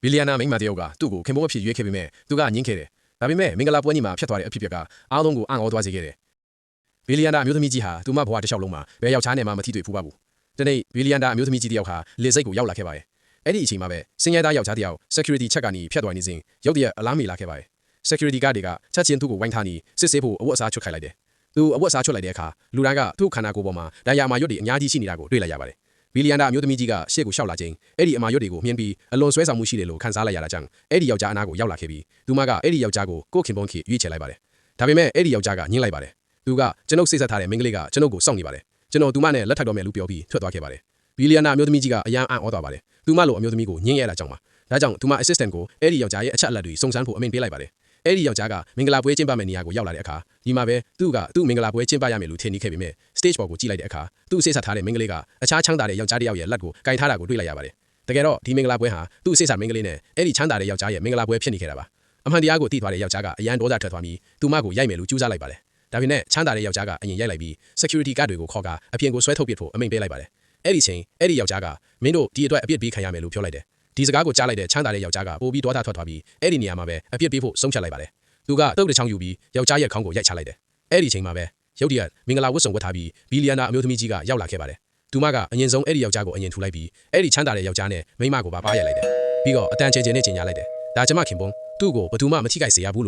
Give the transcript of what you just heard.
ဘီလီယံနာမိန်းမတယောက်ကသူ့ကိုခင်ပွန်းအဖြစ်ရွေးခဲ့ပေမဲ့သူကငင်းခဲ့တယ်ဒါပေမဲ့မင်္ဂလာပွဲကြီးမှာဖျက်သွားတဲ့အဖြစ်အပျက်ကအားလုံးကိုအံ့ဩသွားစေခဲ့တယ်ဘီလီယံနာအမျိုးသမီးကြီးဟာသူမဘဝတစ်လျှောက်လုံးမှာဘယ်ယောက်ျားနဲ့မှမထိတွေ့ဖူးပါဘူးဒီနေ့ဘီလီယံနာအမျိုးသမီးကြီးတယောက်ဟာလေစိတ်ကိုရောက်လာခဲ့ပါတယ်အဲ့ဒီအချိန်မှာပဲစင်ရဲသားယောက်ျားတယောက် security ချက်ကနေဖျက်သွားနေစဉ်ရုတ်တရက်အလားမေးလာခဲ့ပါတယ် security ကတွေကချက်ချင်းသူ့ကိုဝိုင်းထားနေစစ်ဆေးဖို့အဝတ်အစားချွတ်ခိုင်းလိုက်တယ်သူအဝတ်အစားချွတ်လိုက်တဲ့အခါလူတိုင်းကသူ့ခန္ဓာကိုယ်ပေါ်မှာဒဏ်ရာအမာရွတ်တွေအများကြီးရှိနေတာကိုတွေ့လိုက်ရပါတယ်ဘီလီယံနာအမျိုးသမီးကြီးကရှေ့ကိုရှောက်လာခြင်းအဲ့ဒီအမာရွတ်တွေကိုမြင်ပြီးအလွန်ဆွဲဆောင်မှုရှိတယ်လို့ခန်းစားလိုက်ရတာကြောင့်အဲ့ဒီယောက်ျားအနာကိုရောက်လာခဲ့ပြီးသူမကအဲ့ဒီယောက်ျားကိုကိုခင်ပွန်းခေရွေးချယ်လိုက်ပါတယ်ဒါပေမဲ့အဲ့ဒီယောက်ျားကညှင်းလိုက်ပါတယ်သူကကျွန်ုပ်စိတ်ဆက်ထားတဲ့မိန်းကလေးကကျွန်ုပ်ကိုစောင့်နေပါတယ်ကျွန်တော်သူမနဲ့လက်ထပ်တော့မယ်လို့ပြောပြီးထွက်သွားခဲ့ပါတယ်ဘီလီယံနာအမျိုးသမီးကြီးကအယံအံ့ဩသွားပါတယ်သူမလိုအမျိုးသမီးကိုညှင်းရတာကြောင့်ပါဒါကြောင့်သူမ assistant ကိုအဲ့ဒီယောက်ျားရဲ့အချက်အလက်တွေစုံစမ်းဖို့အမိန့်ပေးလိုက်ပါတယ်အဲ့ဒီယောက်ျားကမင်္ဂလာပွဲကျင်းပမယ့်နေရာကိုရောက်လာတဲ့အခါဒီမှာပဲသူ့မင်္ဂလာပွဲကျင်းပရမယ်လို့ထင်နေခဲ့ပေမဲ့ stage ပေါ်ကိုကြည့်လိုက်တဲ့အခါသူ့စိတ်ဆက်ထားတဲ့မိန်းကလေးကအခြားချမ်းသာတဲ့ယောက်ျားတစ်ယောက်ရဲ့လက်ကိုကင်ထားတာကိုတွေ့လိုက်ရပါတယ်တကယ်တော့ဒီမင်္ဂလာပွဲဟာသူ့စိတ်ဆက်မိန်းကလေးနဲ့အဲ့ဒီချမ်းသာတဲ့ယောက်ျားရဲ့မင်္ဂလာပွဲဖြစ်နေခဲ့တာပါအမှန်တရားကိုသိသွားတဲ့ယောက်ျားကအယံဒေါသထွက်သွားပြီးသူမကိုရိုက်မယ်လို့ကြိုးစားလိုက်ပါတယ်ဒါပေမဲ့ချမ်းသာတဲ့ယောက်ျားကအရင်ရိုက်လိုက်ပြီး security guard တွေကိုခေါ်ကအပြင်ကိုဆွဲထုတ်ပစ်ဖို့အမိန့်ပေးလိုက်ပါတယ်အဲ့ဒီချိန်အဲ့ဒီယောက်ျားကမင်းတို့ဒီအတွက်အပြစ်ပေးခံရမယ်လို့ပြောလိုက်တယ်ဒီစကားကိုကြားလိုက်တဲ့ချမ်းသာတဲ့ယောက်ျားကပိုပြီးဒေါသထွက်သွားပြီးအဲ့ဒီနေရာမှာပဲအပြစ်ပေးဖို့ဆုံးဖြတ်လိုက်ပါတယ်သူကတုတ်တစ်ချောင်းယူပြီးယောက်ျားရဲ့ခေါင်းကိုရိုက်ချလိုက်တယ်အဲ့ဒီချိန်မှာပဲရုတ်တရက်မင်္ဂလာဝတ်စုံဝတ်ထားပြီးဘီလီယံနာအမျိုးသမီးကြီးကရောက်လာခဲ့ပါတယ်သူမကအရင်ဆုံးအဲ့ဒီယောက်ျားကိုအရင်ထူလိုက်ပြီးအဲ့ဒီချမ်းသာတဲ့ယောက်ျားနဲ့မိန်းမကိုပါရိုက်လိုက်တယ်ပြီးတော့အတန်ကျဲကျဲနဲ့ကျင်ညာလိုက်တယ်ဒါကျမခင်ပွန်းသူ့ကိုဘယ်သူမှမထိခိုက်စေရဘူးလို့